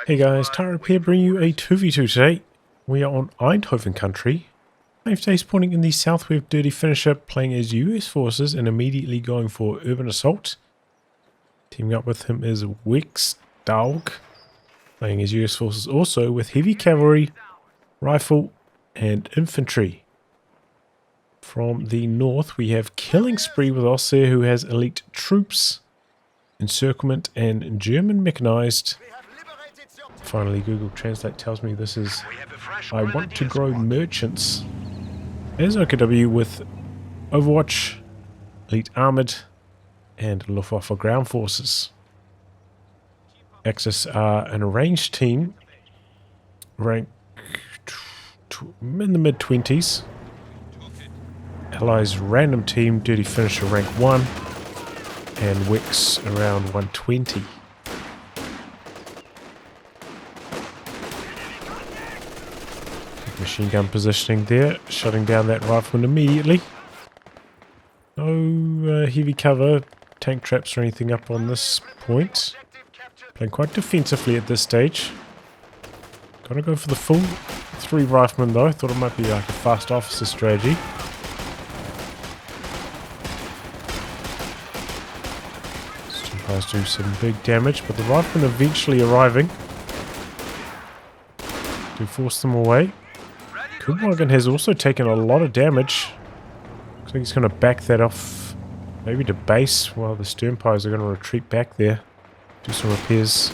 Hey guys, Tyrope here bringing you a 2v2 today. We are on Eindhoven country. I'm today spawning in the south with Dirty Finisher, playing as US forces and immediately going for urban assault. Teaming up with him is WeX Dawg, playing as US forces also with heavy cavalry, rifle and infantry. From the north we have Killing Spree with us there, who has elite troops, encirclement and German mechanized. Finally, Google Translate tells me this is I want to grow merchants. There's OKW with Overwatch, Elite Armored, and Luftwaffe ground forces. Axis are an arranged team, rank in the mid-20s. Allies random team, Dirty Finisher rank 1, and WeX around 120. Machine gun positioning there, shutting down that rifleman immediately. No heavy cover, tank traps or anything up on this point. Playing quite defensively at this stage. Gotta go for the full 3 riflemen though. Thought it might be like a fast officer strategy. These two guys do some big damage, but the riflemen eventually arriving to force them away. Kubwagen has also taken a lot of damage. Looks like he's going to back that off, maybe to base, while the Sternpires are going to retreat back there. Do some repairs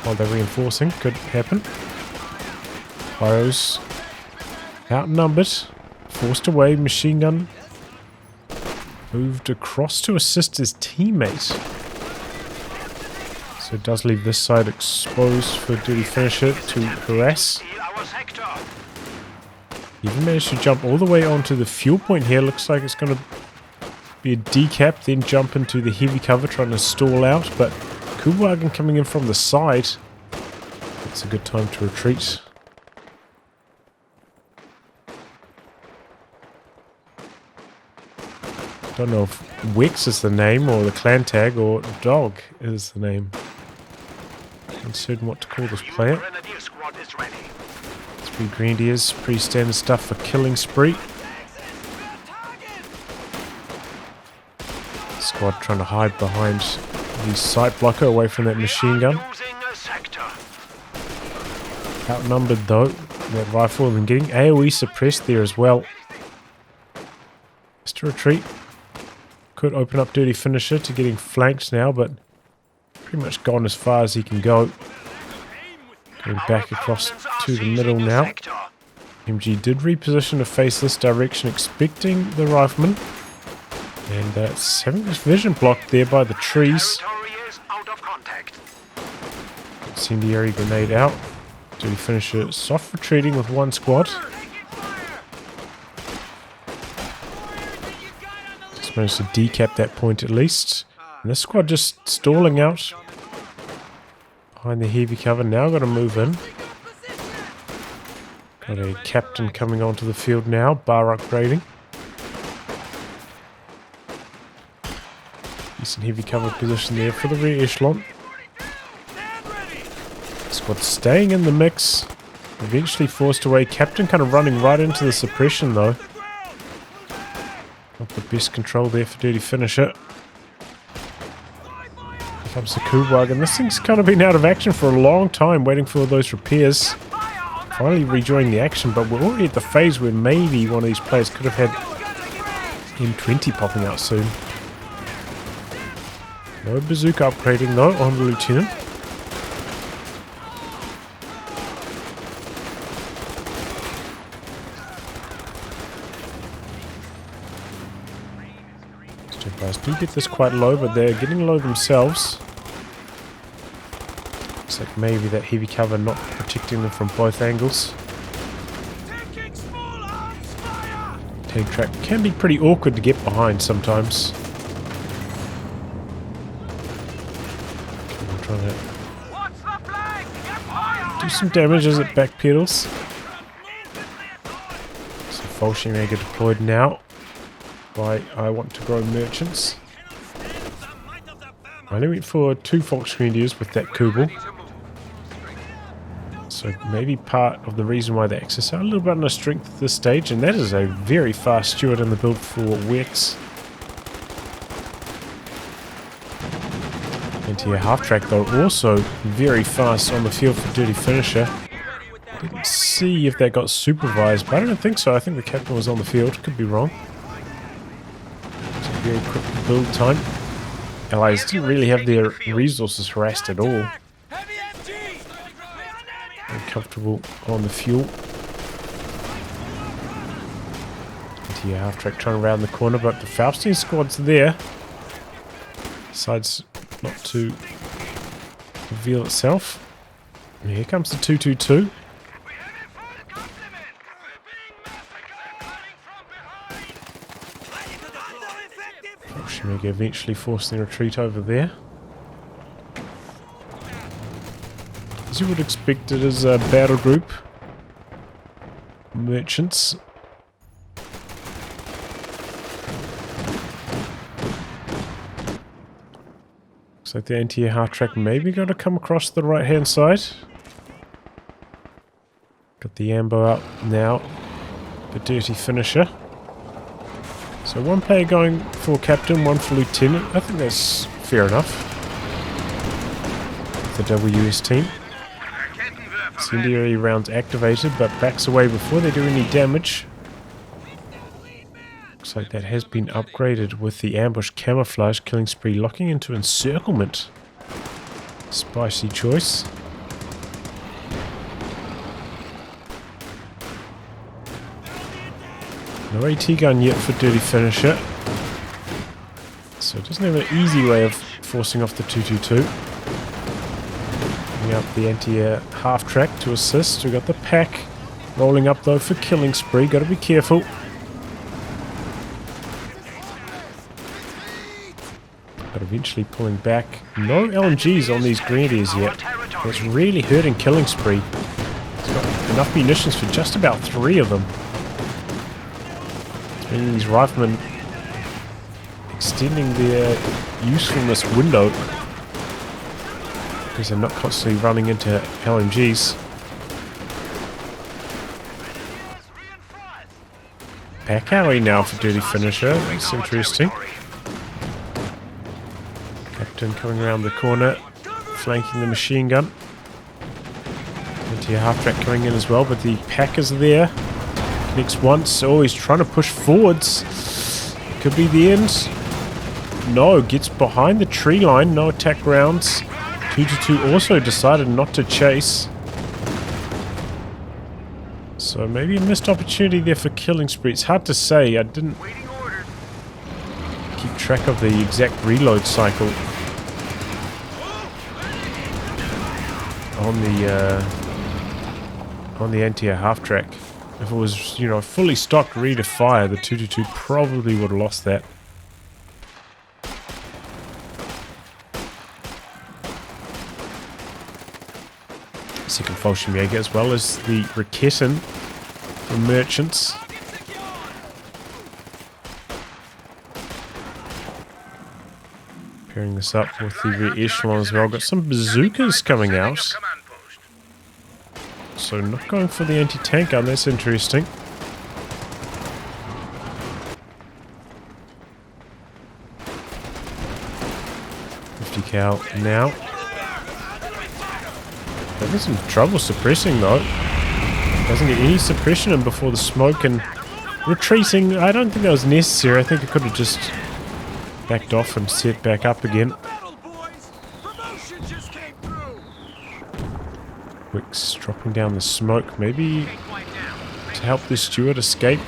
while they're reinforcing. Could happen. Pyros outnumbered, forced away. Machine gun moved across to assist his teammate. So it does leave this side exposed for Dirty Finisher to harass. Even managed to jump all the way onto the fuel point here. Looks like it's going to be a decap, then jump into the heavy cover, trying to stall out. But Kubwagen coming in from the side. It's a good time to retreat. Don't know if WeX is the name, or the clan tag, or Dog is the name. Uncertain what to call this player. 3 Grenadiers, pretty standard stuff for Killing Spree. Squad trying to hide behind the sight blocker away from that machine gun. Outnumbered though, that rifle, and getting AoE suppressed there as well. Just to retreat. Could open up Dirty Finisher to getting flanked now, but pretty much gone as far as he can go. Going back across to the middle now. MG did reposition to face this direction, expecting the rifleman. And that's having his vision blocked there by the trees. Incendiary grenade out. Dirty Finisher soft retreating with 1 squad. Just managed to decap that point at least. And this squad just stalling out behind the heavy cover. Now got to move in. Got a captain coming onto the field now. Bar upgrading. Decent heavy cover position there for the rear echelon. Squad staying in the mix. Eventually forced away. Captain kind of running right into the suppression though. Not the best control there for Dirty Finisher. Comes the Kubwagen. This thing's kind of been out of action for a long time, waiting for those repairs. Finally rejoining the action, but we're already at the phase where maybe one of these players could have had M20 popping out soon. No bazooka upgrading though on the lieutenant. Guys do get this quite low, but they're getting low themselves. Looks like maybe that heavy cover not protecting them from both angles. Tank trap can be pretty awkward to get behind sometimes. Okay, I'm trying to do some damage as it backpedals. So Fallschirmjäger deployed now. I want to grow merchants. I only went for 2 Volksgrenadiers with that Kubel. So maybe part of the reason why they exercise a little bit on strength at this stage, and that is a very fast steward in the build for WeX. Anti-air half-track though, also very fast on the field for Dirty Finisher. Didn't see if that got supervised, but I don't think so. I think the captain was on the field, could be wrong. It's a very quick build time. Allies didn't really have their resources harassed at all. Very comfortable on the fuel. Anti-air half-track trying to round the corner, but the Faustine squad's there. Decides not to reveal itself. And here comes the 222. Shimega eventually forcing the retreat over there. As you would expect, it is a battle group. Merchants. Looks like the anti-air half-track maybe going to come across the right-hand side. Got the ambo out now. The Dirty Finisher. So one player going for captain, one for lieutenant. I think that's fair enough. The WS team. Incendiary rounds activated, but backs away before they do any damage. Looks like that has been upgraded with the ambush camouflage killing spree locking into encirclement. Spicy choice. No AT gun yet for Dirty Finisher. So it doesn't have an easy way of forcing off the 222. Bring up the anti-air half-track to assist. We've got the pack rolling up though for killing spree. Got to be careful. But eventually pulling back. No LMGs on these grenadiers yet. It's really hurting killing spree. It's got enough munitions for just about 3 of them. These riflemen extending their usefulness window because they're not constantly running into LMGs. Back alley now for Dirty Finisher. That's interesting. Captain coming around the corner, flanking the machine gun. Anti-air half-track coming in as well, but the pack is there. Connects once. Oh, he's trying to push forwards. Could be the end. No, gets behind the tree line. No attack rounds. 222 also decided not to chase. So maybe a missed opportunity there for killing spree. It's hard to say. I didn't keep track of the exact reload cycle on the anti-air half-track. If it was, you know, fully stocked, ready to fire, the 222 probably would have lost that. Second Fallschirmjäger as well as the Raketen from Merchants. Pairing this up with the rear echelon as well. Got some bazookas coming out. So not going for the anti-tank gun, that's interesting. .50 cal now. Having some trouble suppressing though. Doesn't get any suppression in before the smoke and retreating. I don't think that was necessary. I think it could have just backed off and set back up again. WeX dropping down the smoke, maybe to help the steward escape.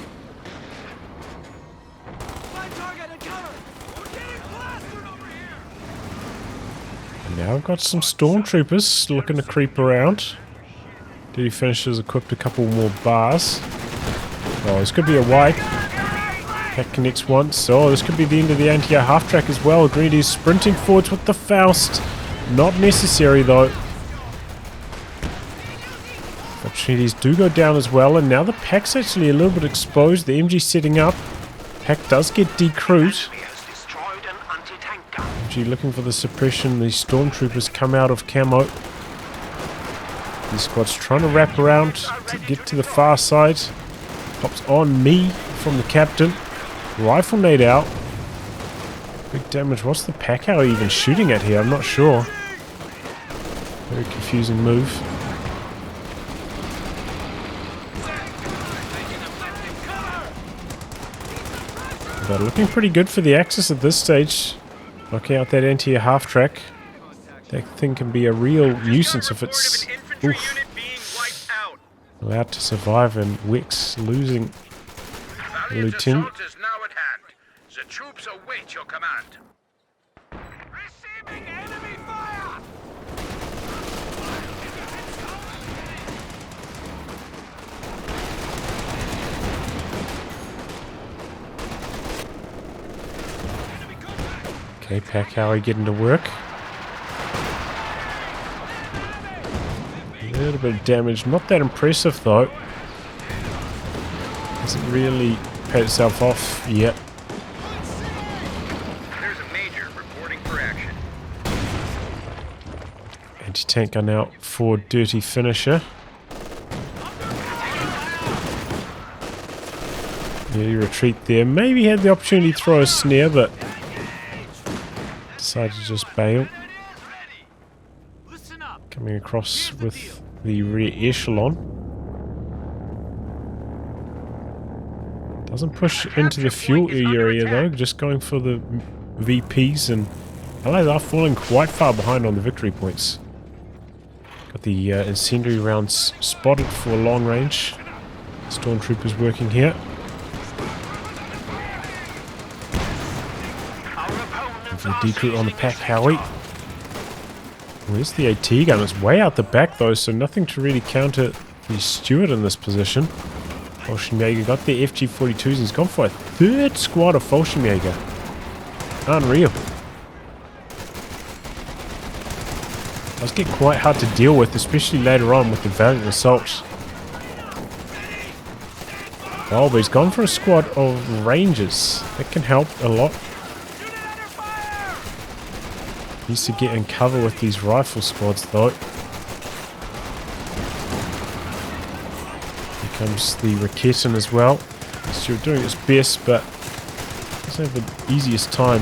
And now I've got some stormtroopers looking to creep around. Dirty Finisher's equipped a couple more bars. Oh, this could be a wipe. Pack connects once. Oh, this could be the end of the anti-air half-track as well. Grenadiers sprinting forwards with the Faust. Not necessary though. Opportunities do go down as well, and now the pack's actually a little bit exposed. The MG setting up. Pack does get decrewed. MG looking for the suppression. The stormtroopers come out of camo. These squads trying to wrap around to get to the far side. Pops on me from the captain. Rifle nade out. Big damage. What's the pack howie even shooting at here? I'm not sure. Very confusing move. But looking pretty good for the Axis at this stage. Knocking out that anti-air half track. That thing can be a real nuisance if it's allowed to survive, and WeX losing a lieutenant. The troops await your command. Receiving enemy fire! Okay, pack howie getting to work. A little bit of damage, not that impressive though. Hasn't really paid itself off yet. There's a major reporting for action. Anti-tank gun out for dirty finisher. Nearly retreat there. Maybe had the opportunity to throw a snare, but decided to just bail. Coming across with the rear echelon. Doesn't push into the fuel area though, just going for the VPs, and allies are falling quite far behind on the victory points. Got the incendiary rounds spotted for long range. Stormtroopers working here. The decruit on the pack howie. Where's the AT gun? It's way out the back though, so nothing to really counter the Steward in this position. Fallschirmjäger got the FG-42s and he's gone for a third squad of Fallschirmjäger. Unreal. Does get quite hard to deal with, especially later on with the Valiant Assault. Oh, but he's gone for a squad of Rangers. That can help a lot. Needs to get in cover with these rifle squads though. Here comes the Raketin as well. Stewart doing his best, but doesn't have the easiest time.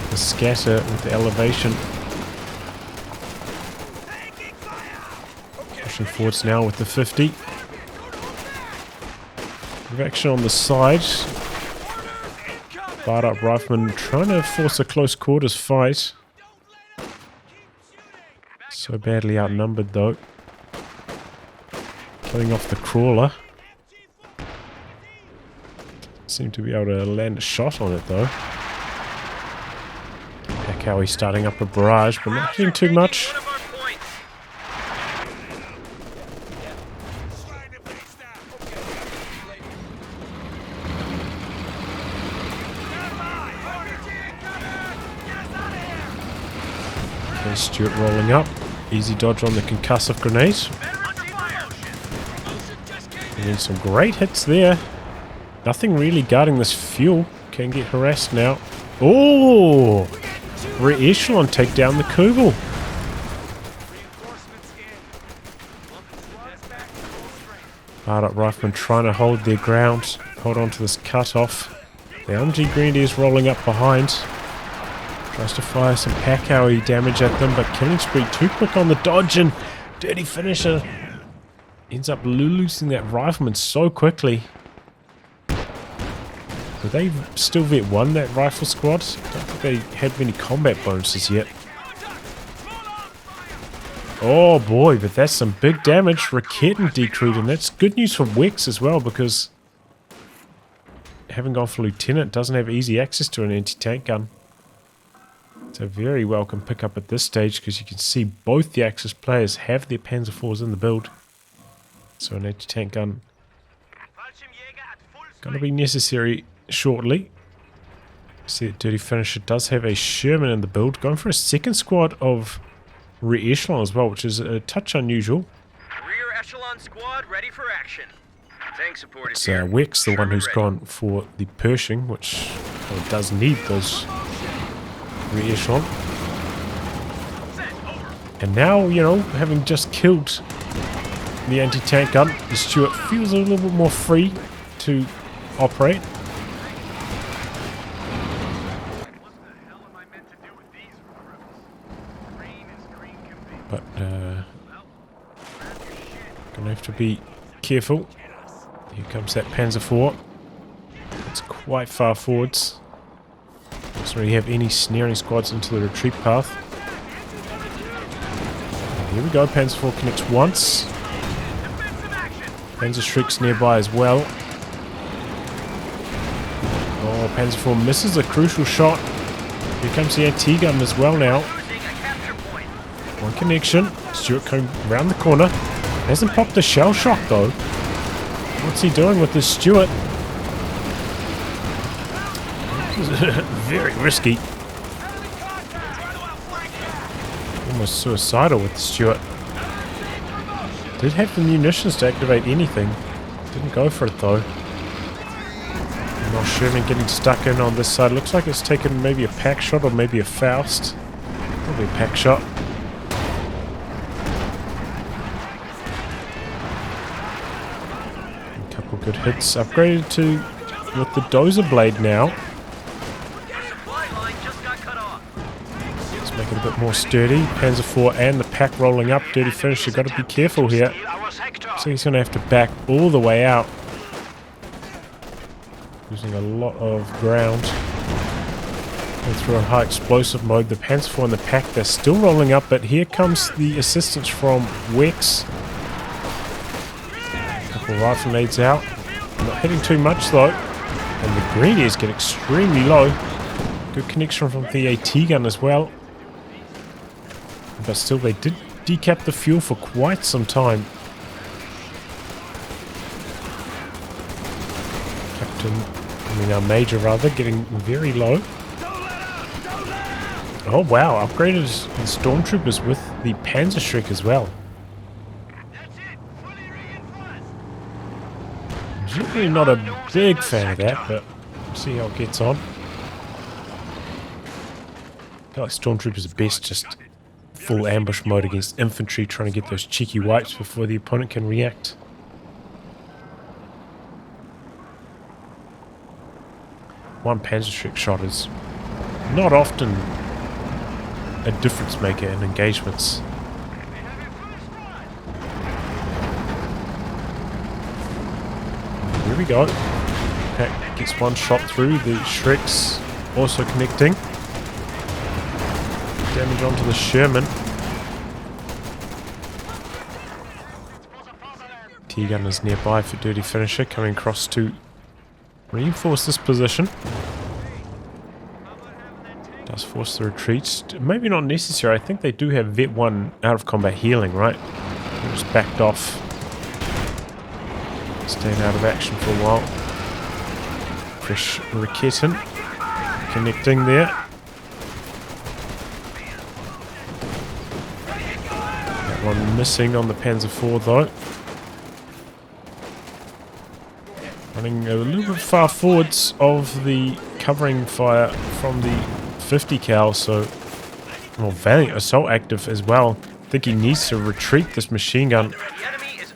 The scatter with the elevation. Pushing forwards now with the 50. Bit of action on the side. Fired up rifleman trying to force a close quarters fight. So badly outnumbered though. Killing off the crawler. Seem to be able to land a shot on it though. Pack howie starting up a barrage, but not hitting too much. Stewart rolling up. Easy dodge on the concussive grenade. And then some great hits there. Nothing really guarding this fuel. Can get harassed now. Oh! Rear echelon take down the Kugel. Fired up rifleman trying to hold their ground. Hold on to this cutoff. The LMG Grenadiers rolling up behind. Tries to fire some pack howie damage at them, but killing spree too quick on the dodge, and dirty finisher ends up losing that rifleman so quickly. Did they still vet 1 that rifle squad? Don't think they had many combat bonuses yet. Oh boy, but that's some big damage. Raketin decrued, and that's good news for WeX as well, because having gone for lieutenant doesn't have easy access to an anti-tank gun. It's a very welcome pickup at this stage, because you can see both the Axis players have their Panzer IVs in the build. So an anti-tank gun going to be necessary shortly. See that dirty finisher does have a Sherman in the build. Going for a second squad of rear echelon as well, which is a touch unusual. Rear echelon squad ready for action. Thanks, support. It's WeX, the one who's gone for the Pershing, which does need those rear echelon. And now, you know, having just killed the anti-tank gun, the Stuart feels a little bit more free to operate. But gonna have to be careful. Here comes that Panzer IV. It's quite far forwards. Doesn't really have any snaring squads into the retreat path. And here we go, Panzer IV connects once. Panzer Shriek's nearby as well. Oh, Panzer IV misses a crucial shot. Here comes the AT gun as well now. One connection. Stuart coming around the corner. Hasn't popped the shell shock though. What's he doing with this Stuart? Very risky. Almost suicidal with the Stuart. Did have the munitions to activate anything. Didn't go for it though. Now Sherman getting stuck in on this side. Looks like it's taken maybe a pack shot or maybe a Faust. Probably a pack shot. A couple good hits. Upgraded to with the dozer blade now. Let's make it a bit more sturdy. Panzer IV and the pack rolling up. Dirty finisher. Got to be careful here. So he's going to have to back all the way out. Losing a lot of ground. Going through a high explosive mode. The Panzer IV and the pack, they're still rolling up, but here comes the assistance from WeX. A couple of rifle nades out. Not hitting too much though. And the Greenies get extremely low. Good connection from the AT gun as well. But still, they did decap the fuel for quite some time. Our Major rather, getting very low. Oh wow, upgraded the Stormtroopers with the Panzer Shriek as well. Generally not a big fan of that, but we'll see how it gets on. I feel like Stormtroopers are best just full ambush mode against infantry, trying to get those cheeky wipes before the opponent can react. One Panzer Shriek shot is not often a difference maker in engagements. Here we go. Okay, gets one shot through. The Shrieks also connecting. Damage onto the Sherman. T-gun is nearby for Dirty Finisher, coming across to reinforce this position. Does force the retreat. Maybe not necessary. I think they do have Vet 1 out of combat healing, right? They're just backed off. Staying out of action for a while. Fresh Raketin connecting there. That one missing on the Panzer IV though. Running a little bit far forwards of the covering fire from the 50 cal, so well, Valiant Assault active as well. I think he needs to retreat this machine gun.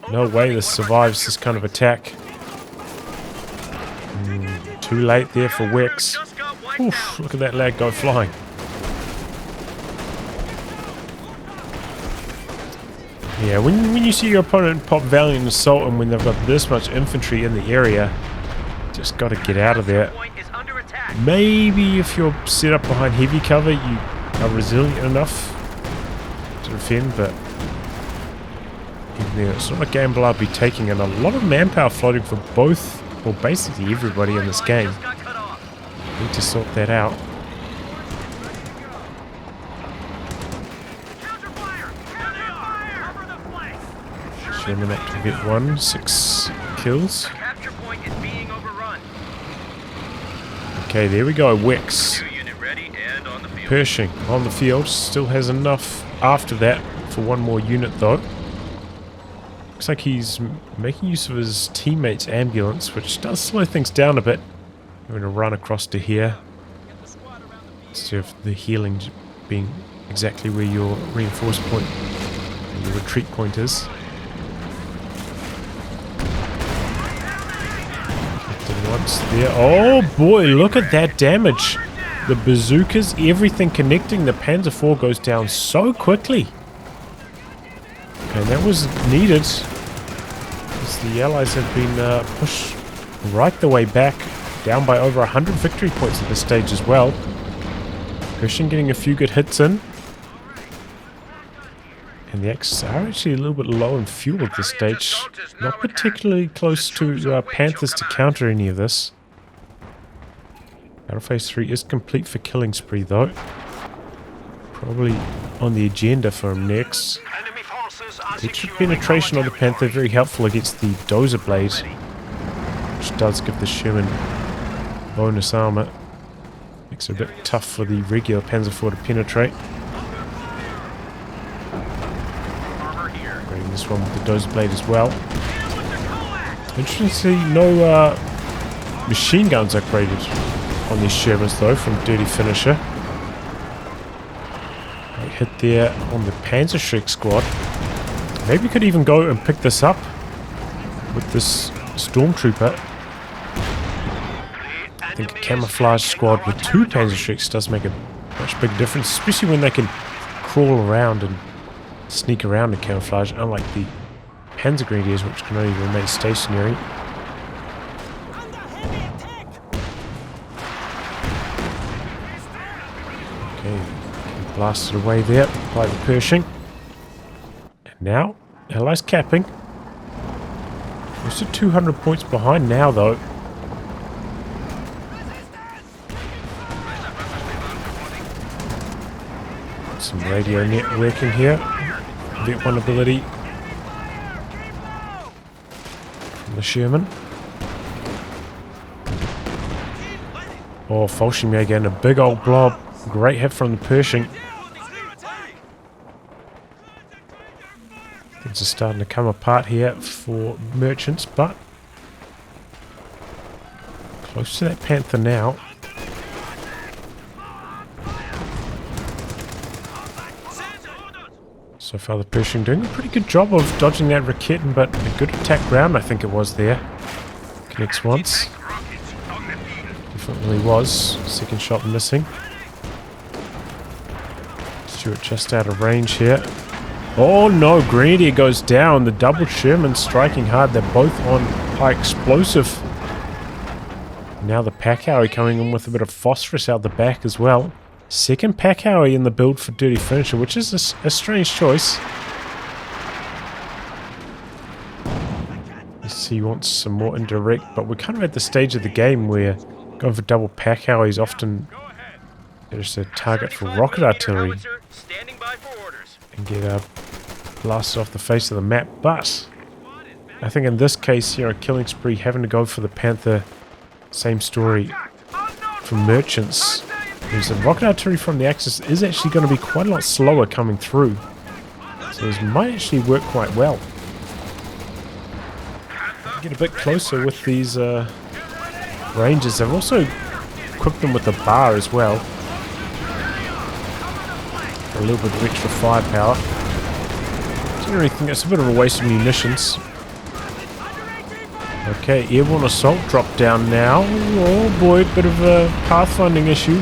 No way this survives this kind of attack. Too late there for WeX. Oof, look at that lag go flying. Yeah, when you see your opponent pop Valiant Assault and when they've got this much infantry in the area, just got to get out of there. Maybe if you're set up behind heavy cover, you are resilient enough to defend, but even then, it's not a gamble I'll be taking, and a lot of manpower floating for both, well, basically everybody in this game. Need to sort that out. Sherman activate 1, 6 kills. Okay, there we go, WeX. Pershing on the field, still has enough after that for one more unit though. Looks like he's making use of his teammate's ambulance, which does slow things down a bit. I'm going to run across to here instead of the healing being exactly where your reinforced point, your retreat point is. Connecting once there. Oh boy, look at that damage. The bazookas, everything connecting. The Panzer IV goes down so quickly. And that was needed. As the Allies have been pushed right the way back. Down by over 100 victory points at this stage as well. Christian getting a few good hits in. And the Axis are actually a little bit low in fuel at this stage. Not particularly close to Panthers to counter any of this. Battle Phase 3 is complete for Killing Spree though. Probably on the agenda for him next. Extra penetration on the Panther, very helpful against the Dozer Blade. Which does give the Sherman bonus armor. Makes it a bit tough for the regular Panzer IV to penetrate. Bringing this one with the Dozer Blade as well. Interesting to see no machine guns upgraded on these Shermans though from Dirty Finisher. Great hit there on the Panzerschreck squad. Maybe we could even go and pick this up with this Stormtrooper. I think a camouflage squad with 2 Panzerschrecks does make a much bigger difference, especially when they can crawl around and sneak around in camouflage, unlike the Panzer Grenadiers, which can only remain stationary. Okay, blasted away there by the Pershing. And now, Allies capping. Close to 200 points behind now, though. Some radio networking here. Vet 1 ability from the Sherman. Oh, Fallschirmjäger again, a big old blob. Great hit from the Pershing. Things are starting to come apart here for merchants, but close to that Panther now. So far the Pershing doing a pretty good job of dodging that Raketten, but a good attack round I think it was there. Connects once. Definitely was. Second shot missing. Stuart just out of range here. Oh no, Grenadier goes down. The double Sherman striking hard. They're both on high explosive. Now the Pack-Howie coming in with a bit of phosphorus out the back as well. Second Pack-Howie in the build for Dirty Finisher, which is a strange choice. You see, he wants some more indirect, but we're kind of at the stage of the game where going for double Pack-Howie is often just a target for rocket artillery and get blasted off the face of the map. But I think in this case here, a Killing Spree having to go for the Panther, same story for merchants. Because the rocket artillery from the Axis is actually going to be quite a lot slower coming through. So this might actually work quite well. Get a bit closer with these Rangers. They've also equipped them with a bar as well. For a little bit of extra firepower. Generally think it's a bit of a waste of munitions. Okay, airborne assault drop down now. Oh boy, bit of a pathfinding issue.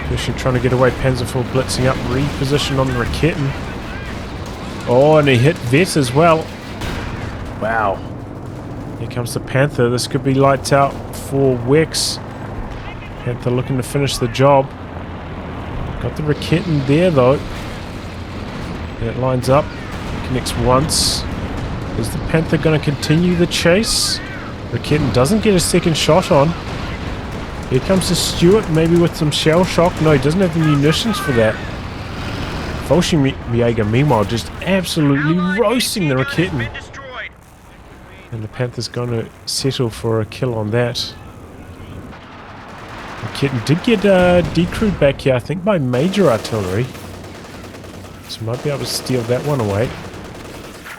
Pershing trying to get away, Panzer IV blitzing up, reposition on the Raketten. Oh, and he hit Vet as well. Wow. Here comes the Panther. This could be lights out for WeX. Panther looking to finish the job. Got the Raketten there though. And it lines up. Connects once. Is the Panther going to continue the chase? Raketten doesn't get a second shot on. Here comes the Stuart, maybe with some shell shock. No, he doesn't have the munitions for that. Fallschirmjäger, meanwhile, just absolutely roasting the Raketten. And the Panther's going to settle for a kill on that. Raketten did get decrewed back here, I think, by major artillery. So might be able to steal that one away.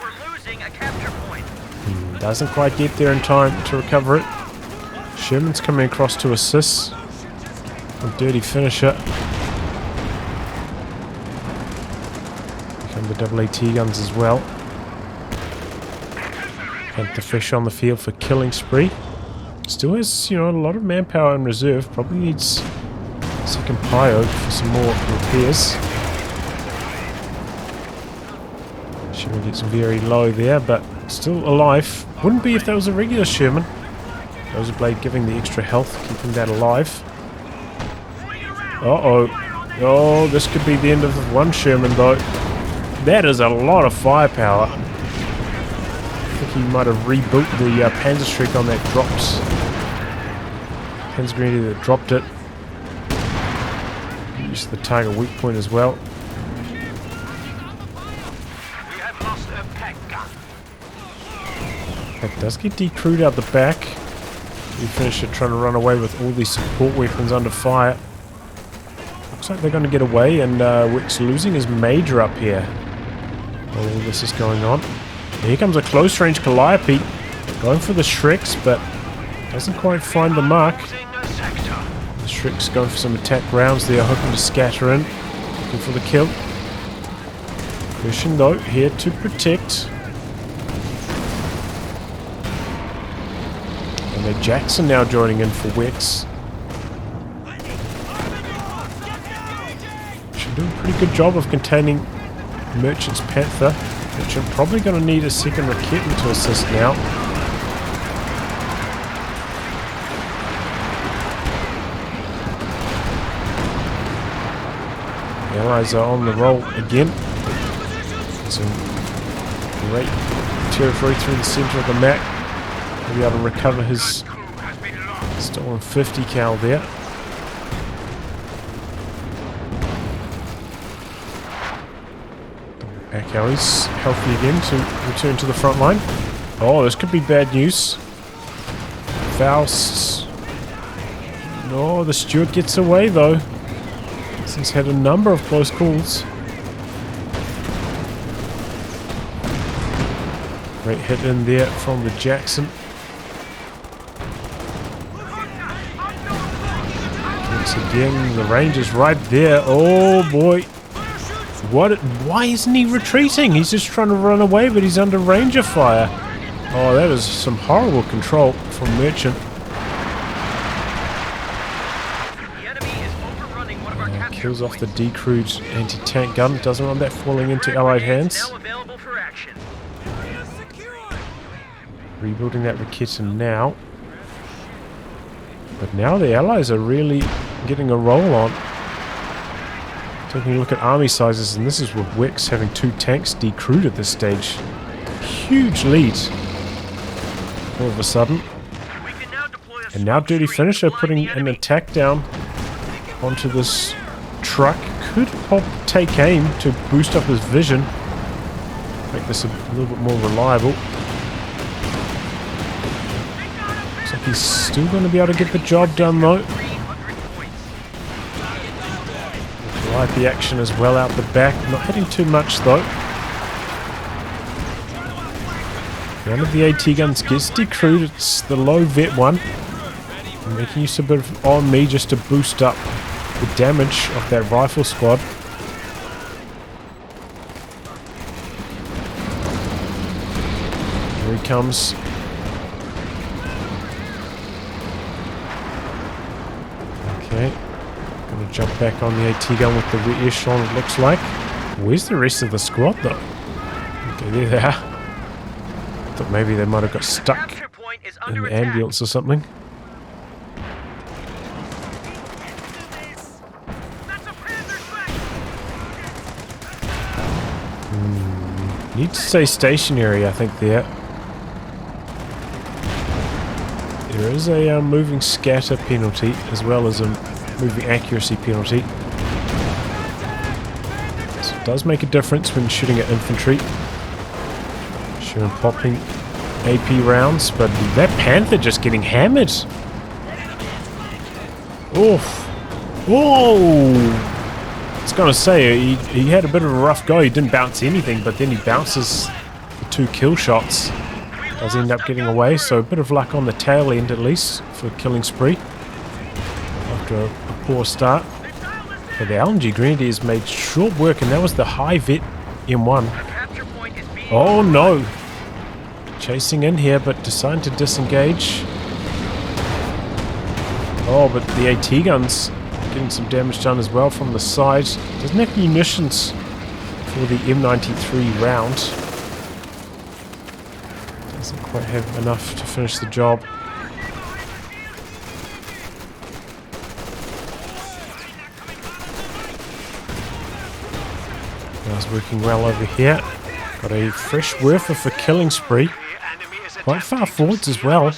We're losing a capture point. Doesn't quite get there in time to recover it. Sherman's coming across to assist. A Dirty Finisher. And the double AT guns as well. And the fish on the field for killing spree. Still has, you know, a lot of manpower in reserve. Probably needs a second pyro for some more repairs. Sherman gets very low there, but still alive. Wouldn't be if that was a regular Sherman. Dozer Blade giving the extra health, keeping that alive. Uh-oh. Oh, this could be the end of one Sherman, though. That is a lot of firepower. I think he might have rebuilt the Panzerschreck on that dropped. Panzergrenadier that dropped it. Use the target weak point as well. That does get decrewed out the back. We finish it trying to run away with all these support weapons under fire. Looks like they're going to get away, and WeX losing his major up here. All this is going on. And here comes a close range Calliope. Going for the Shreks, but doesn't quite find the mark. The Shrek's going for some attack rounds there, hoping to scatter in. Looking for the kill. Christian, though, here to protect. And then Jackson now joining in for WeX. Should do a pretty good job of containing Merchant's Panther. Merchant probably going to need a second Raketen to assist now. The Allies are on the roll again. Some great territory through the centre of the map. He'll be able to recover his stolen 50 cal there. Back how he's healthy again to return to the front line. Oh, this could be bad news. Faust. No, the Steward gets away though. He's had a number of close calls. Great hit in there from the Jackson. Once again, the range is right there. Oh boy. Why isn't he retreating? He's just trying to run away, but he's under ranger fire. Oh, that is some horrible control from Merchant. Kills off the decrewed anti-tank gun. Doesn't want that falling into Allied hands. Rebuilding that Raketen now. But now the Allies are really getting a roll on. Taking a look at army sizes, and this is with WeX having 2 tanks decrewed at this stage. Huge lead. All of a sudden. And now Dirty Finisher putting an attack down onto this truck. Could take aim to boost up his vision. Make this a little bit more reliable. Looks like he's still going to be able to get the job done though. Like the action as well out the back. Not hitting too much though. One of the AT guns gets decrewed. It's the low vet one. I'm making use of a bit of on me just to boost up the damage of that rifle squad. Here he comes. Okay. Gonna jump back on the AT gun with the rear echelon, it looks like. Where's the rest of the squad though? Okay, there they are. Thought maybe they might have got stuck in the ambulance or something. Need to stay stationary, I think, there. There is a moving scatter penalty as well as a moving accuracy penalty. So it does make a difference when shooting at infantry. Shooting popping AP rounds, but that Panther just getting hammered. Oof. Whoa! I was going to say, he had a bit of a rough go. He didn't bounce anything, but then he bounces the 2 kill shots. Does end up getting away, so a bit of luck on the tail end at least for killing spree. After a poor start. But the LNG Grenadiers made short work, and that was the high vet M1. Capture point is being Oh no! Chasing in here, but deciding to disengage. Oh, but the AT guns getting some damage done as well from the side. Doesn't have munitions for the M93 round. Doesn't quite have enough to finish the job. That's working well over here. Got a fresh werfer for killing spree. Quite far forwards as well.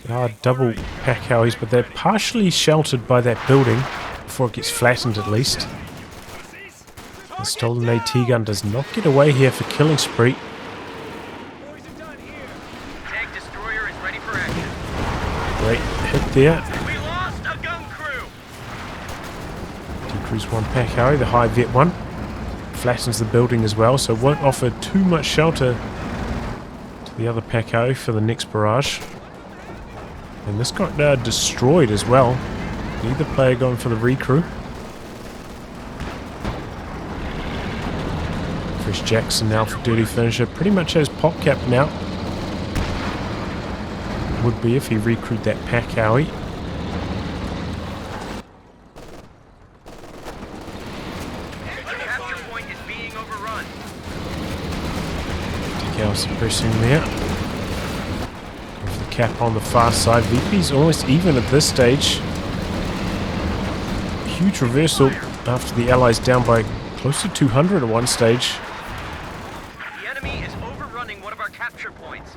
They are double pack howies, but they're partially sheltered by that building before it gets flattened at least. The stolen AT gun does not get away here for killing spree. Tank destroyer is ready for action. Great hit there. We lost a gun crew. Decrease one pack howie, the high vet one. Flattens the building as well, so won't offer too much shelter to the other pack howie for the next barrage. And this got destroyed as well. Neither player going for the recrew. Fresh Jackson now for dirty finisher. Pretty much has pop cap now. Would be if he recruited that pack howie. Capture point is being overrun. Decal suppressing there. Cap on the far side. VP's almost even at this stage. Huge reversal after the Allies down by close to 200 at one stage. The enemy is overrunning one of our capture points.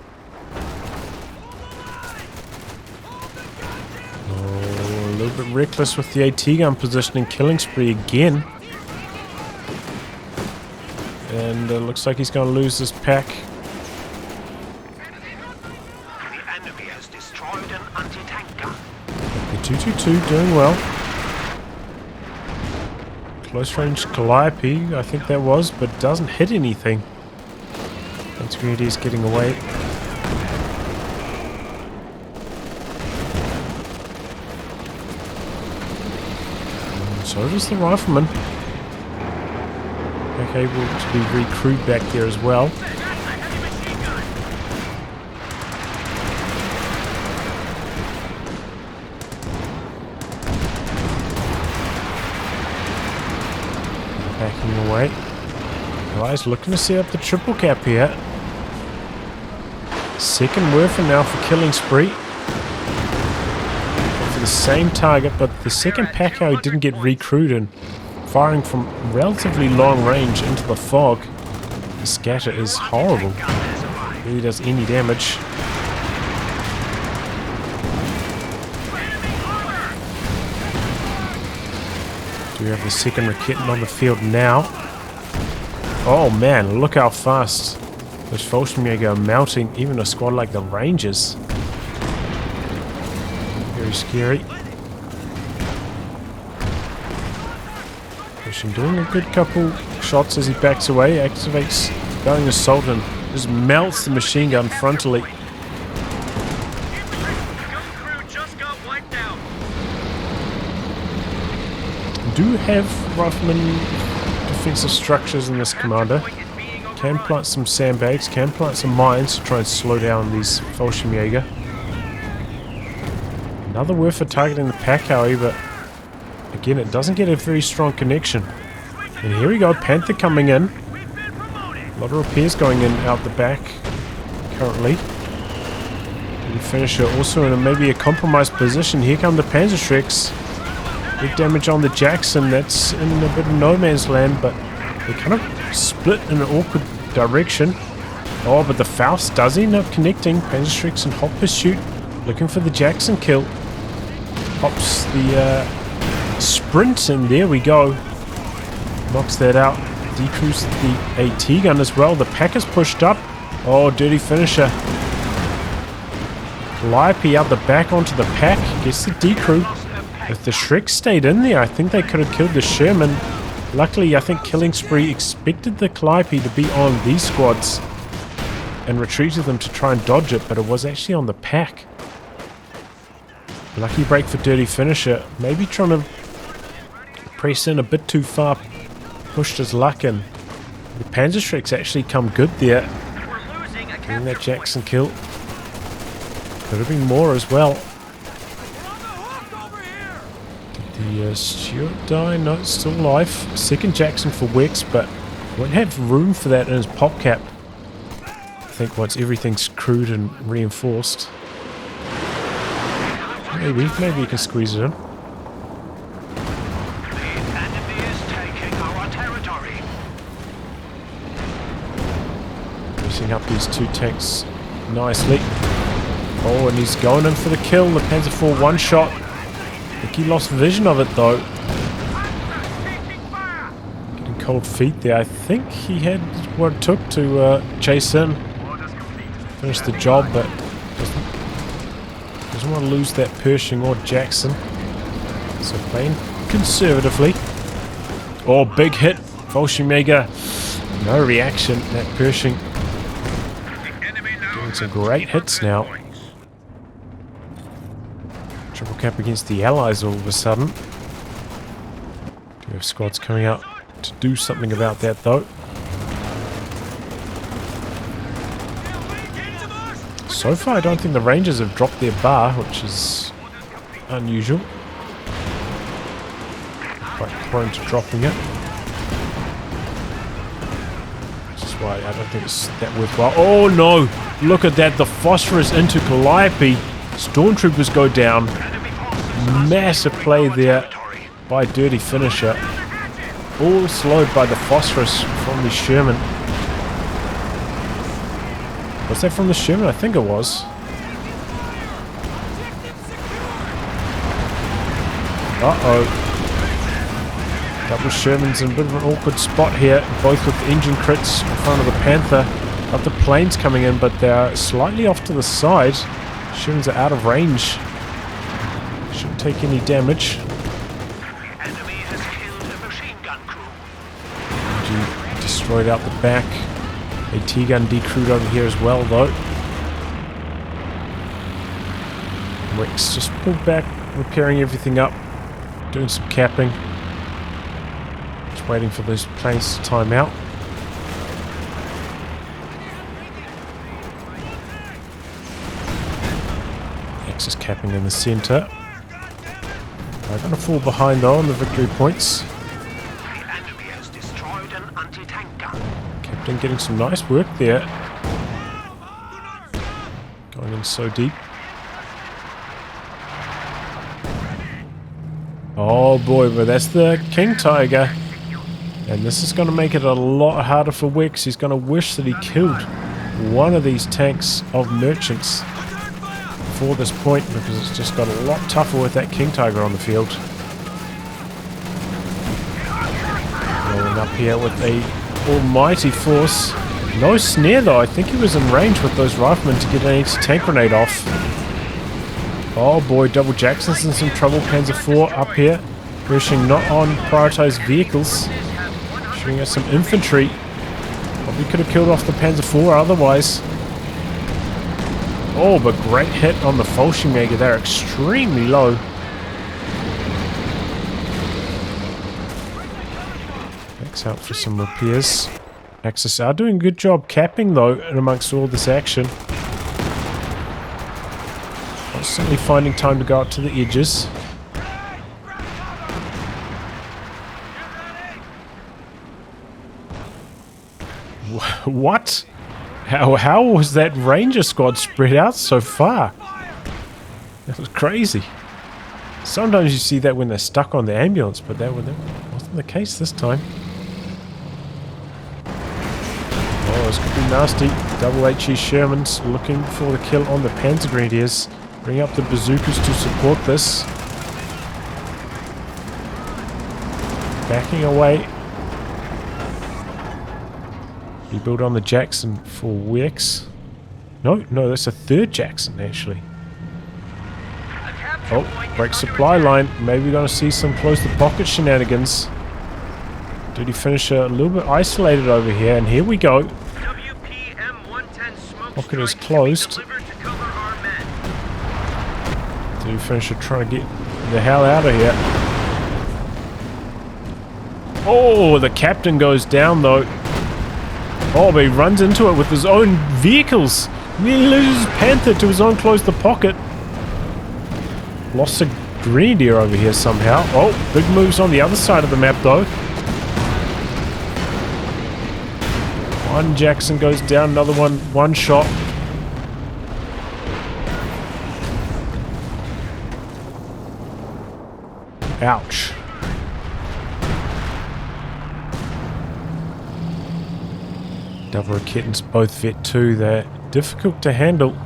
Oh, a little bit reckless with the AT gun positioning. Killing spree again. And looks like he's going to lose this pack. The 222 doing well. Close range Calliope, I think that was, but doesn't hit anything. That's great, he's getting away. And so does the rifleman. Back able to be recruited back there as well. Backing away. Guys looking to set up the triple cap here. Second werfer now for killing spree. For the same target, but the second pack howie didn't get recruited. And firing from relatively long range into the fog. The scatter is horrible. Really does any damage. Do we have the second Raketen on the field now? Oh man, look how fast those Fallschirmjäger are mounting even a squad like the Rangers. Very scary. Pushing, doing a good couple shots as he backs away, activates going assault and just melts the machine gun frontally. Do have rifleman defensive structures in this commander. Can plant some sandbags, can plant some mines to try and slow down these Fallschirmjäger. Another werfer targeting the pack howie, but again it doesn't get a very strong connection. And here we go, Panther coming in. A lot of repairs going in out the back currently. The finisher also in maybe a compromised position. Here come the Panzerschrecks. Big damage on the Jackson, that's in a bit of no man's land, but they kind of split in an awkward direction. Oh, but the Faust does end up connecting. Panzerschrecks in hot pursuit, looking for the Jackson kill. Pops the sprint, and there we go. Knocks that out. Decrease the AT gun as well. The pack is pushed up. Oh, dirty finisher. Calliope out the back onto the pack. Gets the decrew. If the Shrek stayed in there, I think they could have killed the Sherman. Luckily, I think Killing Spree expected the Calliope to be on these squads and retreated them to try and dodge it, but it was actually on the pack. Lucky break for Dirty Finisher. Maybe trying to press in a bit too far. Pushed his luck and The Panzerschreck's actually come good there. We're losing a Getting that capture Jackson kill. Could have been more as well. Did the Stuart die? No, it's still alive. Second Jackson for WeX, but won't have room for that in his pop cap. I think once everything's crewed and reinforced. Maybe you can squeeze it in. The enemy is taking our territory. Mixing up these two tanks nicely. Oh, and he's going in for the kill. The Panzer IV one shot. I think he lost vision of it though. Getting cold feet there. I think he had what it took to chase in. Finish the job, but doesn't want to lose that Pershing or Jackson. So playing conservatively. Oh, big hit. Fallschirmjäger. No reaction. That Pershing getting some great hits now. Triple cap against the Allies all of a sudden. Do have squads coming out to do something about that though. So far I don't think the Rangers have dropped their bar, which is unusual. Quite prone to dropping it. Which is why I don't think it's that worthwhile. Oh no! Look at that, the phosphorus into Calliope. Stormtroopers go down. Massive play there by Dirty Finisher. All slowed by the phosphorus from the Sherman. Was that from the Sherman? I think it was. Uh-oh. Double Shermans in a bit of an awkward spot here. Both with engine crits in front of the Panther. Got the planes coming in, but they're slightly off to the side. Shermans are out of range. Shouldn't take any damage. Enemy has killed a machine gun crew. Destroyed out the back. AT gun decrewed over here as well, though. WeX just pulled back, repairing everything up, doing some capping. Just waiting for those planes to time out. X is capping in the center. They're going to fall behind though on the victory points. The enemy has destroyed an anti-tank gun. Captain getting some nice work there. Going in so deep. Oh boy, but that's the King Tiger. And this is going to make it a lot harder for WeX. He's going to wish that he killed one of these tanks of merchants before this point, because it's just got a lot tougher with that King Tiger on the field. Rolling up here with a almighty force. No snare though. I think he was in range with those riflemen to get an anti-tank grenade off. Oh boy, double Jackson's in some trouble. Panzer IV up here. Pershing not on prioritized vehicles. Shooting at some infantry. Probably could have killed off the Panzer IV otherwise. Oh, but great hit on the Fallschirmjäger. They're extremely low. X out for some repairs. Axis are doing a good job capping though, in amongst all this action. Constantly finding time to go out to the edges. What? How was that Ranger squad spread out so far? That was crazy. Sometimes you see that when they're stuck on the ambulance, but that wasn't the case this time. Oh, this could be nasty. Double HE Shermans looking for the kill on the Panzer Grenadiers. Bring up the bazookas to support this. Backing away. Rebuild on the Jackson for WeX. No, that's a third Jackson actually. Oh, break supply line. Maybe we're going to see some close the pocket shenanigans. Dirty Finisher a little bit isolated over here, and here we go. Pocket is closed. Dirty Finisher trying to get the hell out of here. Oh, the captain goes down though. Oh, but he runs into it with his own vehicles. He loses Panther to his own close the pocket. Lost a Grenadier over here somehow. Oh, big moves on the other side of the map though. One Jackson goes down, another one shot. Ouch. Double Kittens, both Vet 2. They're difficult to handle.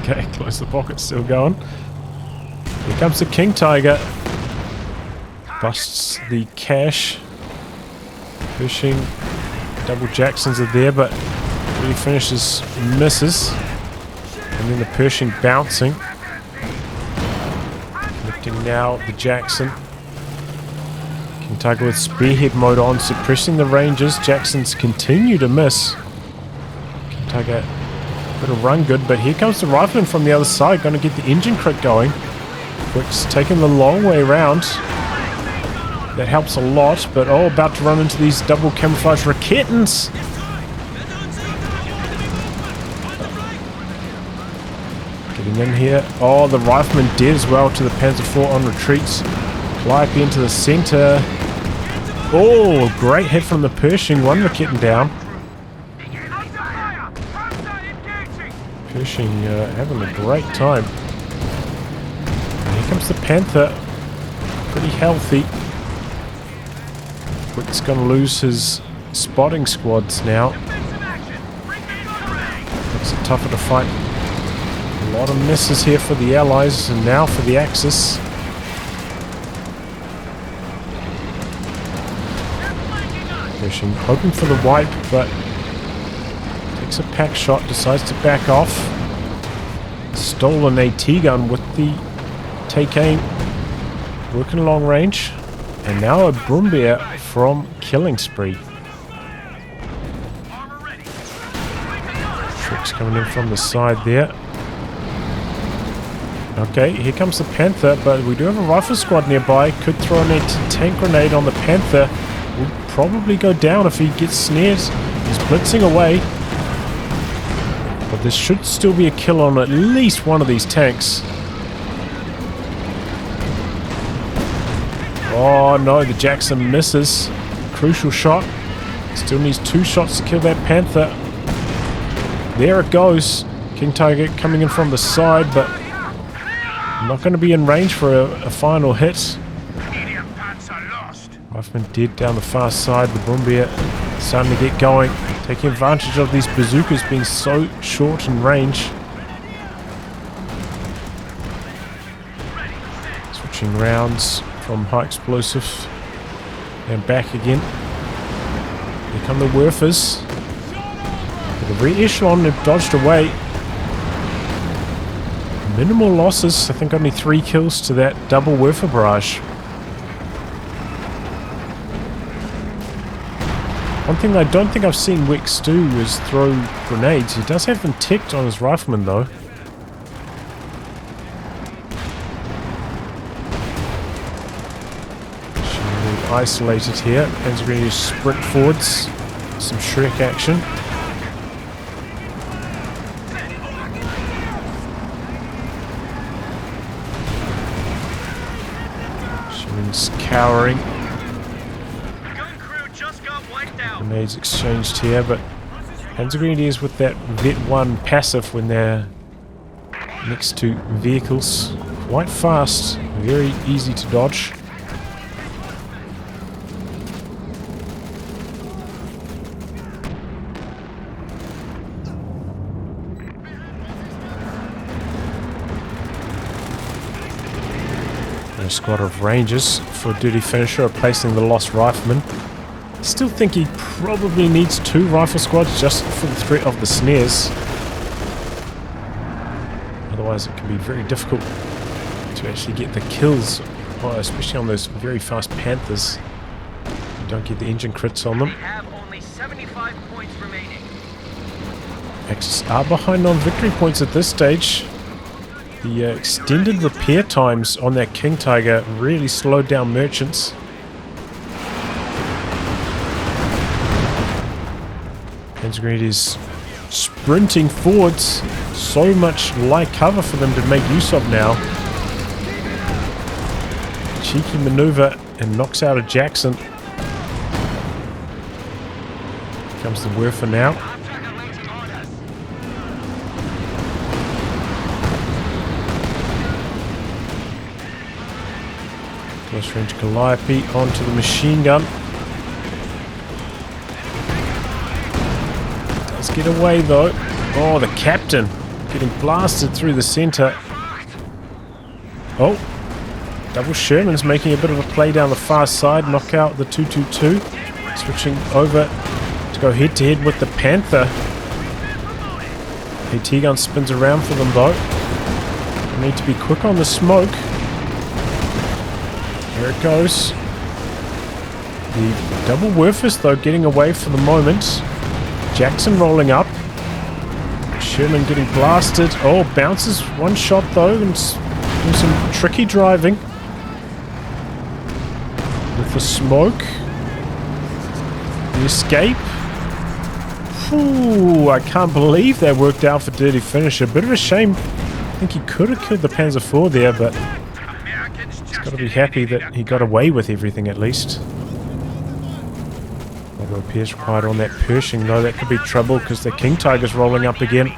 Okay, close the pocket, still going. Here comes the King Tiger. Busts the cache. Pushing. Double Jacksons are there, but really finishes, misses. And then the Pershing bouncing. Lifting now the Jackson. King Tiger with spearhead mode on, suppressing the Rangers. Jacksons continue to miss. King Tiger bit of run good, but here comes the Rifleman from the other side, going to get the engine crit going. WeX taking the long way around. That helps a lot, but oh, about to run into these double camouflage Raketans. Getting in here. Oh, the Rifleman dead as well to the Panzer IV on retreats. Calliope into the center. Oh, great hit from the Pershing. One Raketan down. Pershing having a great time. And here comes the Panther. Pretty healthy. WeX going to lose his spotting squads now. Makes it tougher to fight. A lot of misses here for the Allies, and now for the Axis. Pershing hoping for the wipe, but takes a pack shot, decides to back off. Stolen AT gun with the take aim. Working long range. And now a Brumbier from Killing Spree. Tricks coming in from the side there. Okay, here comes the Panther, but we do have a rifle squad nearby. Could throw a tank grenade on the Panther. Will probably go down if he gets snared. He's blitzing away. But there should still be a kill on at least one of these tanks. Oh no, the Jackson misses. Crucial shot. Still needs 2 shots to kill that Panther. There it goes. King Tiger coming in from the side, but not going to be in range for a final hit. Rifleman dead down the far side. The Brumbier starting to get going. Taking advantage of these bazookas being so short in range. Switching rounds from high explosive and back again. Here come the Werfers. The re-echelon have dodged away. Minimal losses. I think only 3 kills to that double Werfer barrage. One thing I don't think I've seen WeX do is throw grenades. He does have them ticked on his Rifleman though. Isolated here. Panzer Grenadiers sprint forwards. Some Shrek action. Sherman's cowering. Gun crew just got wiped out. Grenades exchanged here, but Panzer Grenadiers with that Vet 1 passive when they're next to vehicles. Quite fast. Very easy to dodge. A squad of Rangers for a dirty finisher, replacing the lost Rifleman. Still think he probably needs 2 rifle squads just for the threat of the snares. Otherwise it can be very difficult to actually get the kills, especially on those very fast Panthers. You don't get the engine crits on them. We have only 75 points remaining. Axis are behind on victory points at this stage. The extended repair times on that King Tiger really slowed down merchants. Panzergrenadier is sprinting forwards. So much light cover for them to make use of now. Cheeky maneuver and knocks out a Jackson. Comes the Werfer now. Close range Calliope onto the machine gun. Does get away though. Oh, the captain getting blasted through the center. Oh, double Sherman's making a bit of a play down the far side. Knock out the 222. Switching over to go head to head with the Panther. AT gun spins around for them though. They need to be quick on the smoke. Here it goes. The double Werfers though getting away for the moment. Jackson rolling up. Sherman getting blasted. Oh, bounces one shot though and doing some tricky driving. With the smoke. The escape. Ooh, I can't believe that worked out for Dirty Finisher. Bit of a shame. I think he could have killed the Panzer IV there, but he's got to be happy that he got away with everything at least. Although repairs required on that Pershing though, that could be trouble because the King Tiger's rolling up again.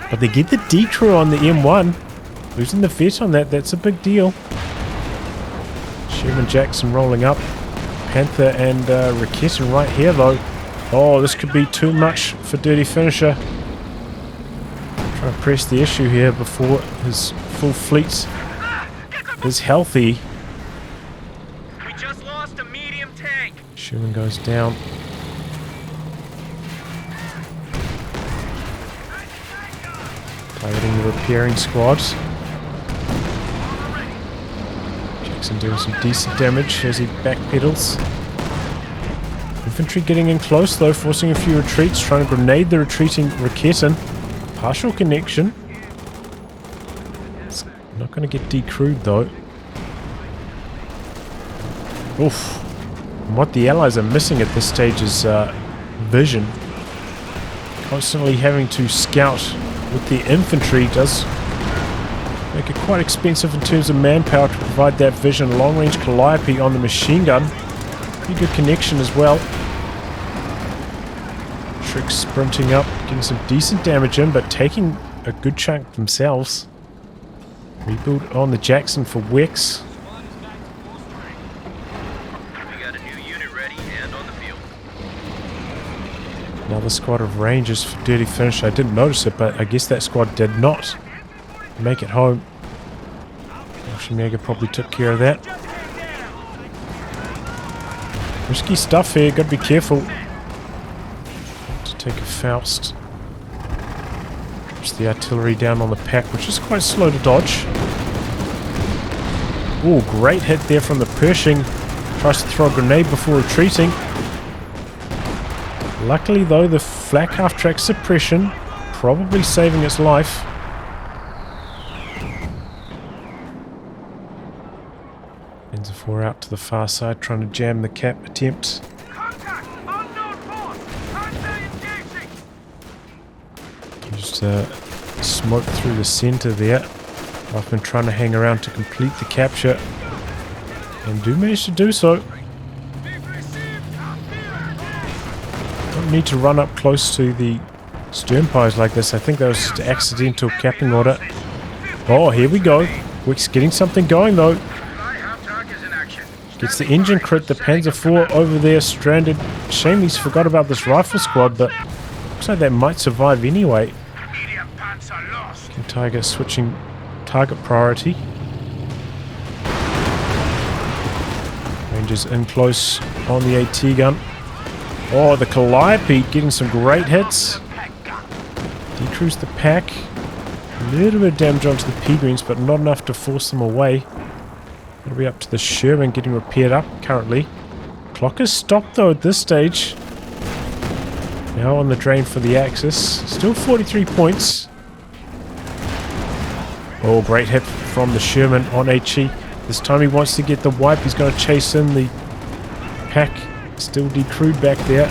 But they get the decrew on the M1. Losing the vet on that, that's a big deal. Sherman Jackson rolling up. Panther and Raketin right here though. Oh, this could be too much for Dirty Finisher. Trying to press the issue here before his full fleet is healthy. We just lost a medium tank. Sherman goes down. Targeting the repairing squads. Jackson doing some decent damage as he backpedals. Infantry getting in close though, forcing a few retreats, trying to grenade the retreating Raketin. Partial connection. It's not going to get decrewed though. Oof. And what the Allies are missing at this stage is vision. Constantly having to scout with the infantry does make it quite expensive in terms of manpower to provide that vision. Long range Calliope on the machine gun. Pretty good connection as well. Tricks sprinting up, getting some decent damage in, but taking a good chunk themselves. Rebuild on the Jackson for WeX. We got a new unit ready and on the field. Another squad of Rangers for Dirty Finish. I didn't notice it, but I guess that squad did not make it home. Shimega probably took care of that. Risky stuff here, gotta be careful. To take a Faust. Push the artillery down on the pack, which is quite slow to dodge. Oh, great hit there from the Pershing. Tries to throw a grenade before retreating. Luckily though, the flak half-track suppression probably saving its life. Panzer IV out to the far side, trying to jam the cap attempt. Just smoke through the center there. I've been trying to hang around to complete the capture, and do manage to do so. Don't need to run up close to the stern pies like this. I think that was just an accidental capping order. Oh, here we go. WeX getting something going though. Gets the engine crit, the Panzer IV over there stranded. Shame he's forgot about this rifle squad, but looks like that might survive anyway. King Tiger switching target priority. Rangers in close on the AT gun. Oh, the Calliope getting some great hits. Decrews the pack. A little bit of damage onto the P-Greens, but not enough to force them away. It'll be up to the Sherman getting repaired up currently. Clock is stopped though at this stage. Now on the drain for the Axis. Still 43 points. Oh, great hit from the Sherman on HE. This time he wants to get the wipe. He's going to chase in the pack. Still decrewed back there.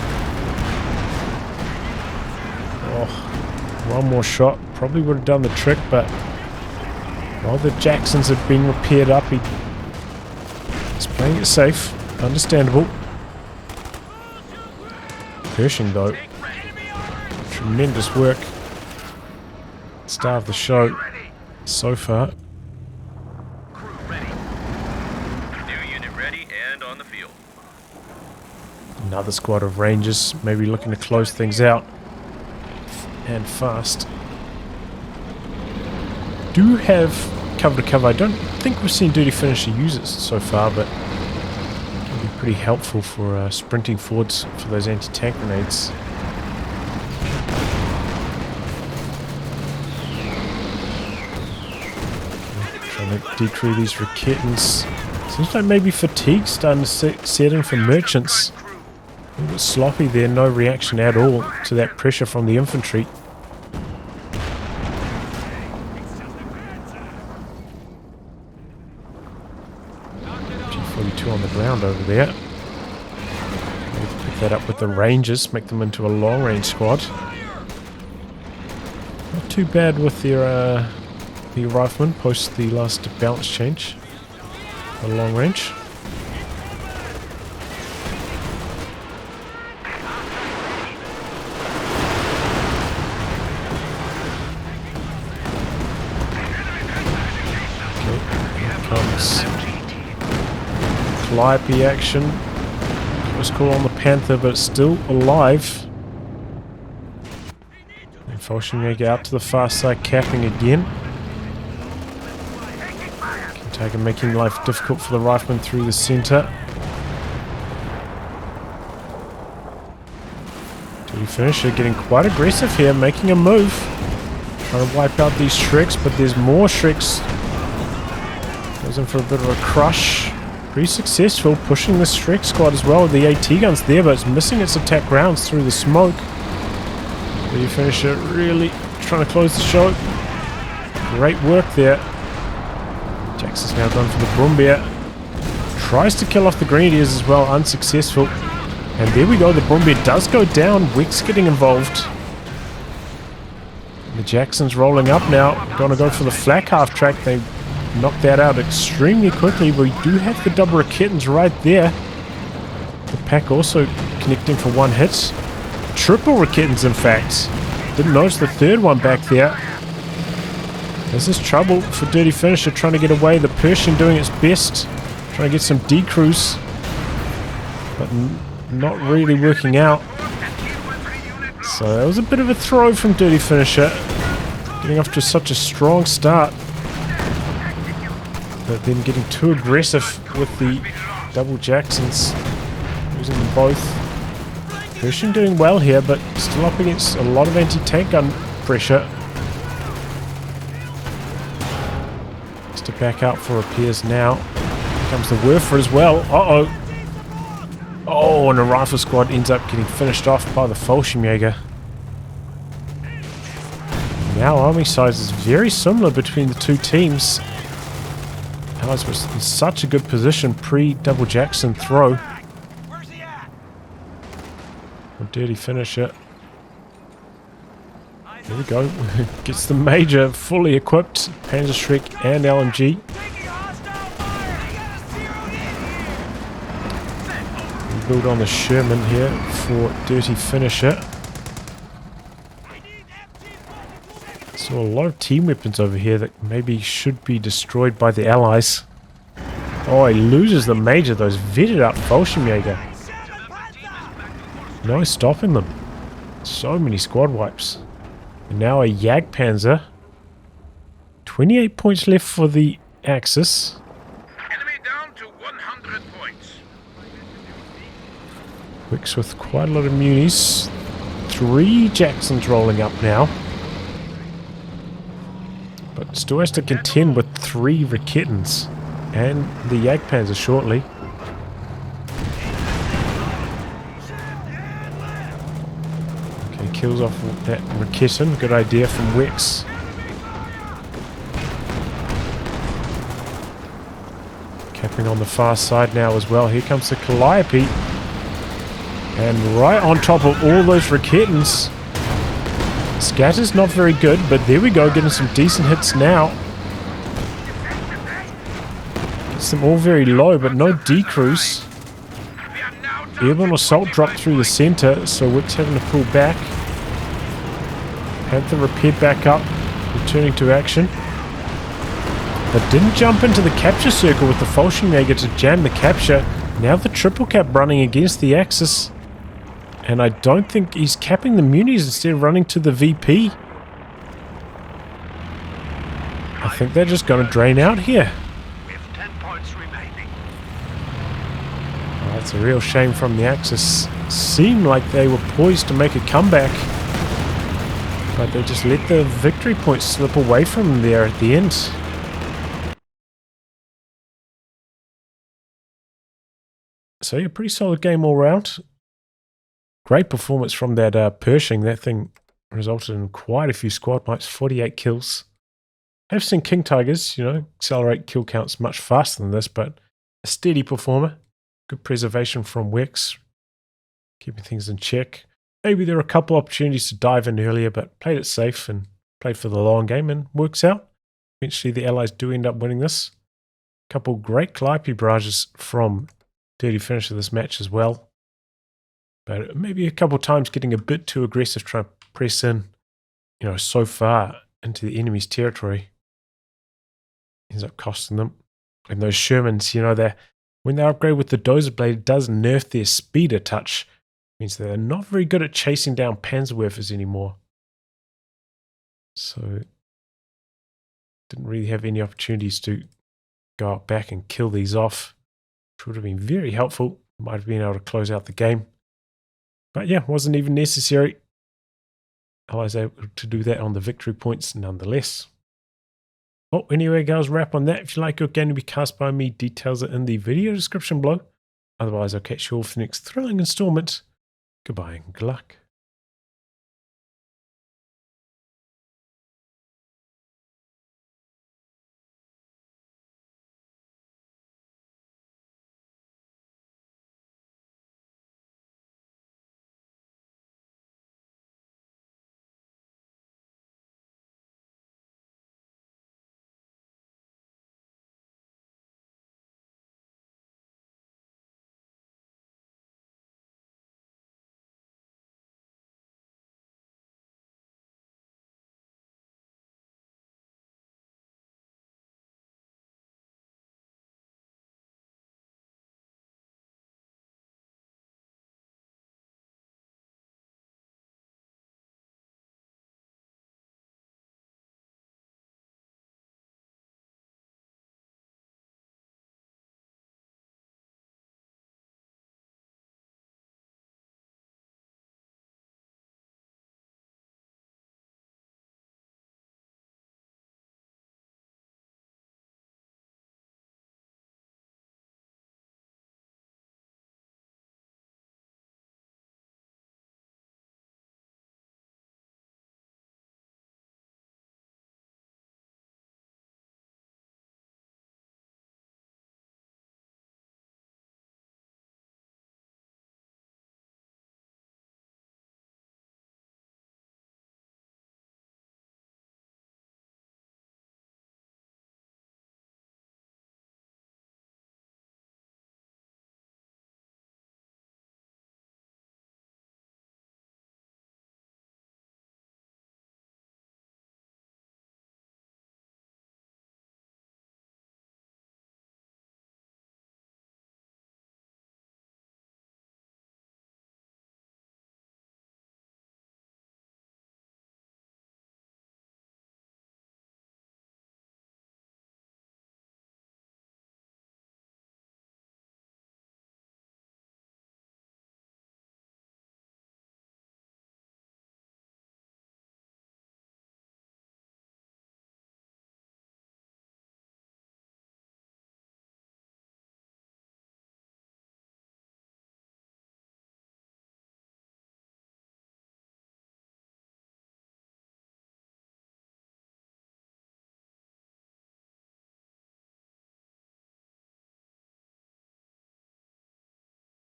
One more shot probably would have done the trick, but while the Jacksons are being repaired up, he's playing it safe. Understandable. Pershing, though. Tremendous work. Star of the show so far. Crew ready. New unit ready and on the field. Another squad of Rangers, maybe looking to close things out. And fast. Do have cover to cover. I don't think we've seen Dirty Finisher use it so far, but it can be pretty helpful for sprinting forwards for those anti-tank grenades. Trying to decrease these Raketans. Seems like maybe fatigue's starting to set in for merchants. A little bit sloppy there, no reaction at all to that pressure from the infantry. G42 on the ground over there. Maybe pick that up with the Rangers, make them into a long-range squad. Not too bad with their the riflemen post the last balance change. The long range. Calliope action. First call on the Panther, but it's still alive. And Fallschirmjäger out to the far side, capping again. Kentucky making life difficult for the riflemen through the center. Dirty Finisher getting quite aggressive here, making a move. Trying to wipe out these Shreks, but there's more Shreks. Goes in for a bit of a crush. Pretty successful, pushing the Shrek squad as well. The AT gun's there, but it's missing its attack rounds through the smoke. Dirty Finisher really trying to close the show. Great work there. Jackson's now gone for the Brumbier. Tries to kill off the Grenadiers as well, unsuccessful. And there we go, the Brumbier does go down. WeX getting involved. The Jacksons rolling up now. Gonna go for the flak half track. They knock that out extremely quickly. We do have the double Raketans right there. The pack also connecting for one hit. Triple Raketans, in fact. Didn't notice the third one back there. This is trouble for Dirty Finisher trying to get away. The Pershing doing its best. Trying to get some decrews. But not really working out. So that was a bit of a throw from Dirty Finisher. Getting off to such a strong start. But then getting too aggressive with the double Jacksons. Using them both. Pershing doing well here, but still up against a lot of anti-tank gun pressure. To back out for repairs now. Here comes the Werfer as well. Uh-oh. Oh, and a rifle squad ends up getting finished off by the Fallschirmjäger. Now army size is very similar between the two teams. Allies was in such a good position pre-double Jackson throw. A Dirty Finisher. There we go. Gets the Major fully equipped. Panzer Shrek and LMG. We build on the Sherman here for Dirty Finisher. So a lot of team weapons over here that maybe should be destroyed by the Allies. Oh, he loses the Major. Those vetted up Fallschirmjäger. No stopping them. So many squad wipes. And now a Jagdpanzer. 28 points left for the Axis. Enemy down to 100 points. WeX with quite a lot of munis. 3 Jacksons rolling up now. But still has to contend with 3 Raketans. And the Jagdpanzer shortly. Kills off that Raketan. Good idea from WeX. Capping on the far side now as well. Here comes the Calliope. And right on top of all those Raketans. Scatter's not very good, but there we go, getting some decent hits now. Gets them all very low, but no decrease. Airborne assault dropped through the center, so WeX having to pull back. Panther repaired back up, returning to action. But didn't jump into the capture circle with the Fallschirmjäger to jam the capture. Now the triple cap running against the Axis. And I don't think he's capping the munis instead of running to the VP. I think they're just going to drain out here. With 10 points remaining. Oh, that's a real shame from the Axis. Seemed like they were poised to make a comeback. But they just let the victory points slip away from them there at the end. So yeah, pretty solid game all round. Great performance from that Pershing. That thing resulted in quite a few squad wipes, 48 kills. I've seen King Tigers, you know, accelerate kill counts much faster than this, but a steady performer. Good preservation from WeX, keeping things in check. Maybe there were a couple opportunities to dive in earlier, but played it safe and played for the long game and works out. Eventually the Allies do end up winning this. A couple great Calliope barrages from Dirty Finish of this match as well. But maybe a couple times getting a bit too aggressive, trying to press in, you know, so far into the enemy's territory. Ends up costing them. And those Shermans, you know, when they upgrade with the Dozer Blade, it does nerf their speed a touch. Means they're not very good at chasing down Panzerwerfers anymore. So, didn't really have any opportunities to go out back and kill these off, which would have been very helpful. Might have been able to close out the game. But yeah, wasn't even necessary. Allies able to do that on the victory points nonetheless. Well, anyway, guys, wrap on that. If you like your game to be cast by me, details are in the video description below. Otherwise, I'll catch you all for the next thrilling installment. Goodbye and good luck.